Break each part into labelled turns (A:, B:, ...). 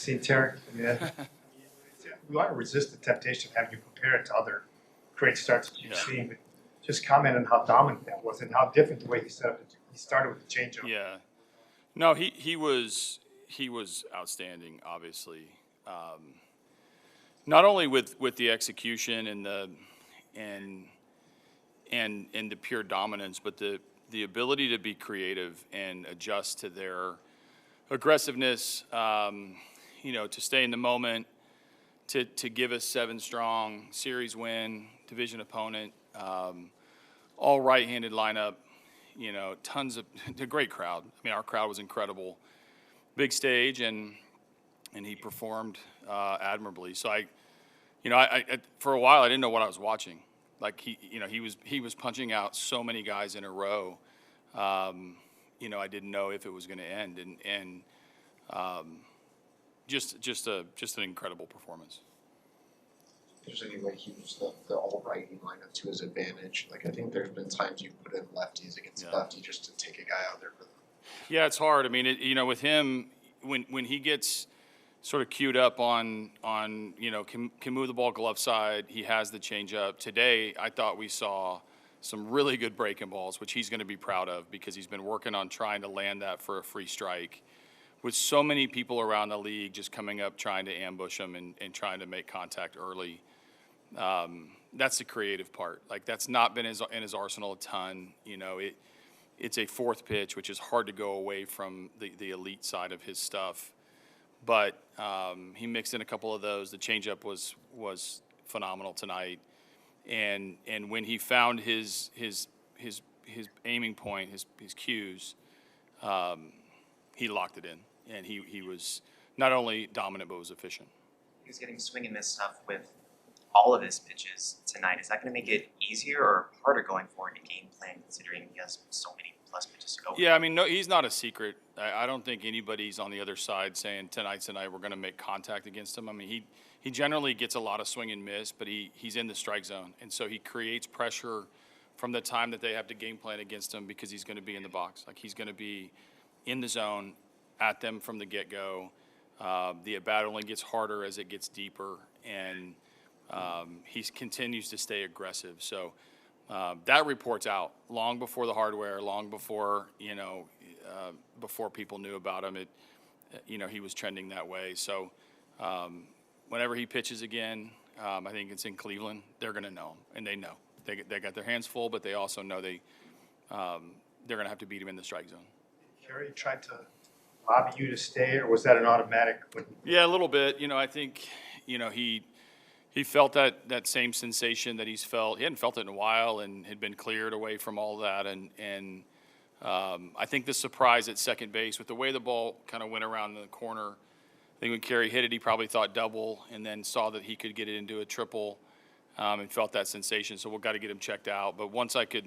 A: See, Tarek, yeah, we want to resist the temptation of having you compare it to other great starts that you've seen, but just comment on how dominant that was and how different the way he set up. He started with the changeup.
B: Yeah. No, he was outstanding. Obviously, not only with the execution and the pure dominance, but the ability to be creative and adjust to their aggressiveness. To stay in the moment, to give us 7 strong, series win, division opponent, all right-handed lineup. Tons of a great crowd. I mean, our crowd was incredible. Big stage, and he performed admirably. So I for a while I didn't know what I was watching. Like he was punching out so many guys in a row. I didn't know if it was going to end, and just an incredible performance.
C: There's any way he used the all-righty lineup to his advantage. Like, I think there's been times you put in lefties against lefty just to take a guy out there for them.
B: Yeah, it's hard. I mean, with him, when he gets sort of queued up on can move the ball glove side, he has the changeup. Today, I thought we saw some really good breaking balls, which he's going to be proud of because he's been working on trying to land that for a free strike. With so many people around the league just coming up trying to ambush him and trying to make contact early. That's the creative part. Like, that's not been in his arsenal a ton. It's a fourth pitch, which is hard to go away from the elite side of his stuff. But he mixed in a couple of those. The changeup was phenomenal tonight, and when he found his aiming point, his cues, he locked it in, and he was not only dominant but was efficient.
D: He was getting swing and miss stuff with all of his pitches tonight. Is that going to make it easier or harder going forward in game plan, considering he has so many plus pitches to go with?
B: Yeah, I mean, no, he's not a secret. I don't think anybody's on the other side saying tonight's the night we're going to make contact against him. I mean, he generally gets a lot of swing and miss, but he's in the strike zone, and so he creates pressure from the time that they have to game plan against him because he's going to be in the box. Like, he's going to be in the zone at them from the get-go. The at-bat only gets harder as it gets deeper, and he continues to stay aggressive. So that reports out long before the hardware, long before before people knew about him. He was trending that way. So whenever he pitches again, I think it's in Cleveland, they're going to know him, and they know they got their hands full, but they also know they're going to have to beat him in the strike zone.
A: Kerry tried to lobby you to stay, or was that an automatic?
B: Yeah, a little bit. I think he felt that same sensation that he's felt. He hadn't felt it in a while and had been cleared away from all that. And I think the surprise at second base with the way the ball kind of went around the corner, I think when Kerry hit it, he probably thought double and then saw that he could get it into a triple and felt that sensation. So we've got to get him checked out. But once I could,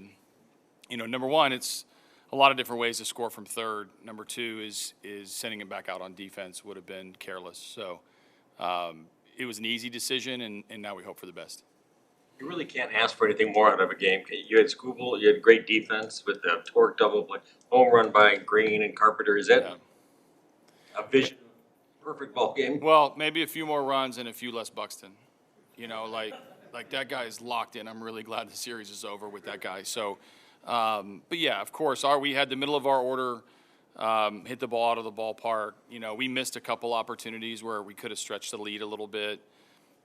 B: number one, it's a lot of different ways to score from third. Number two is sending him back out on defense would have been careless. So it was an easy decision, and now we hope for the best.
E: You really can't ask for anything more out of a game. You had Scooble, you had great defense with the torque double play, home run by Green and Carpenter. Is that a vision, perfect ball game?
B: Well, maybe a few more runs and a few less Buxton. Like that guy is locked in. I'm really glad the series is over with that guy. So, but yeah, of course, we had the middle of our order hit the ball out of the ballpark. We missed a couple opportunities where we could have stretched the lead a little bit.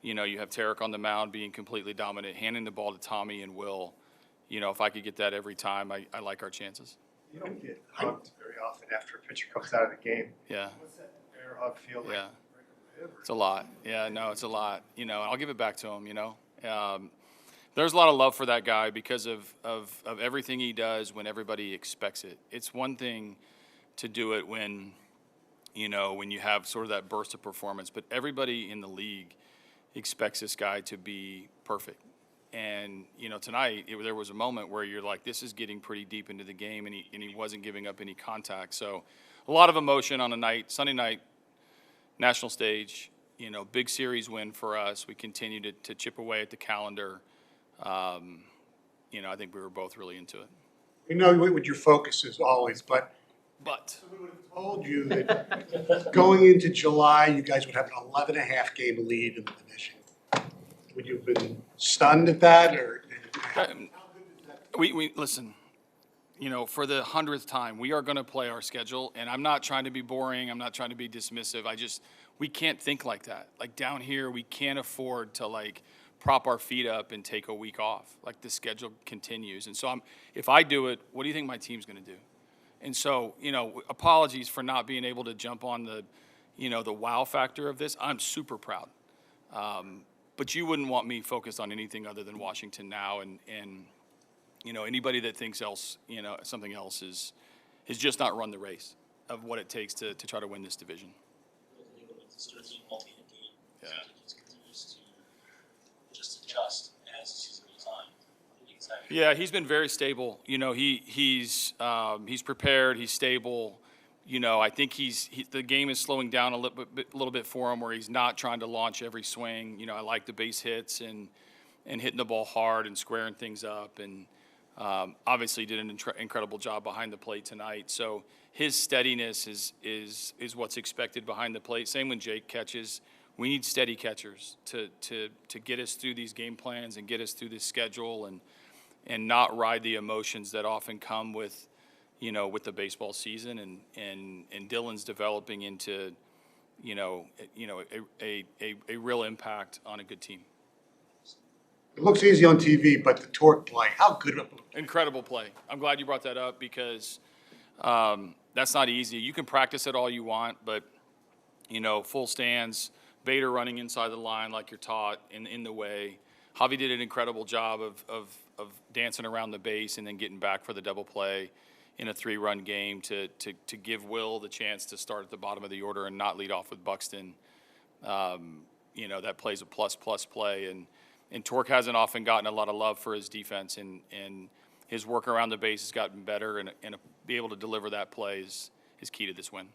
B: You have Tarek on the mound being completely dominant, handing the ball to Tommy and Will. If I could get that every time, I like our chances.
A: You don't get hugged very often after a pitcher comes out of the game.
B: Yeah.
A: What's that bear hug feel like?
B: Yeah. It's a lot. Yeah, no, it's a lot. I'll give it back to him, There's a lot of love for that guy because of everything he does when everybody expects it. It's one thing to do it when you have sort of that burst of performance, but everybody in the league expects this guy to be perfect. And, tonight there was a moment where you're like, this is getting pretty deep into the game, and he wasn't giving up any contact. So a lot of emotion on Sunday night, national stage, big series win for us. We continue to chip away at the calendar. I think we were both really into it.
F: We know what your focus is always, but
B: But
F: We would have told you that going into July, you guys would have an 11.5 game lead in the division. Would you have been stunned at that, or?
B: we listen, you know, for the 100th time, we are going to play our schedule, and I'm not trying to be boring. I'm not trying to be dismissive. We can't think like that. Like down here, we can't afford to like prop our feet up and take a week off. Like the schedule continues. And so if I do it, what do you think my team's going to do? And so, you know, apologies for not being able to jump on the, you know, the wow factor of this. I'm super proud. But you wouldn't want me focused on anything other than Washington now. And you know, anybody that thinks else, you know, something else has just not run the race of what it takes to try to win this division. Yeah.
G: Just adjust as the season goes on.
B: Yeah, he's been very stable. You know, he's prepared. He's stable. You know, I think the game is slowing down a little bit for him, where he's not trying to launch every swing. You know, I like the base hits and hitting the ball hard and squaring things up. And obviously did an incredible job behind the plate tonight. So his steadiness is what's expected behind the plate. Same when Jake catches. We need steady catchers to get us through these game plans and get us through this schedule and not ride the emotions that often come with, you know, with the baseball season. And Dylan's developing into, a real impact on a good team.
F: It looks easy on TV, but the torque play, how good of a
B: Incredible play. I'm glad you brought that up because that's not easy. You can practice it all you want, but, you know, full stands, Vader running inside the line like you're taught in the way. Javi did an incredible job of dancing around the base and then getting back for the double play in a 3-run game to give Will the chance to start at the bottom of the order and not lead off with Buxton. You know, that play's a plus play. And Torque hasn't often gotten a lot of love for his defense, and his work around the base has gotten better, and be able to deliver that play is key to this win.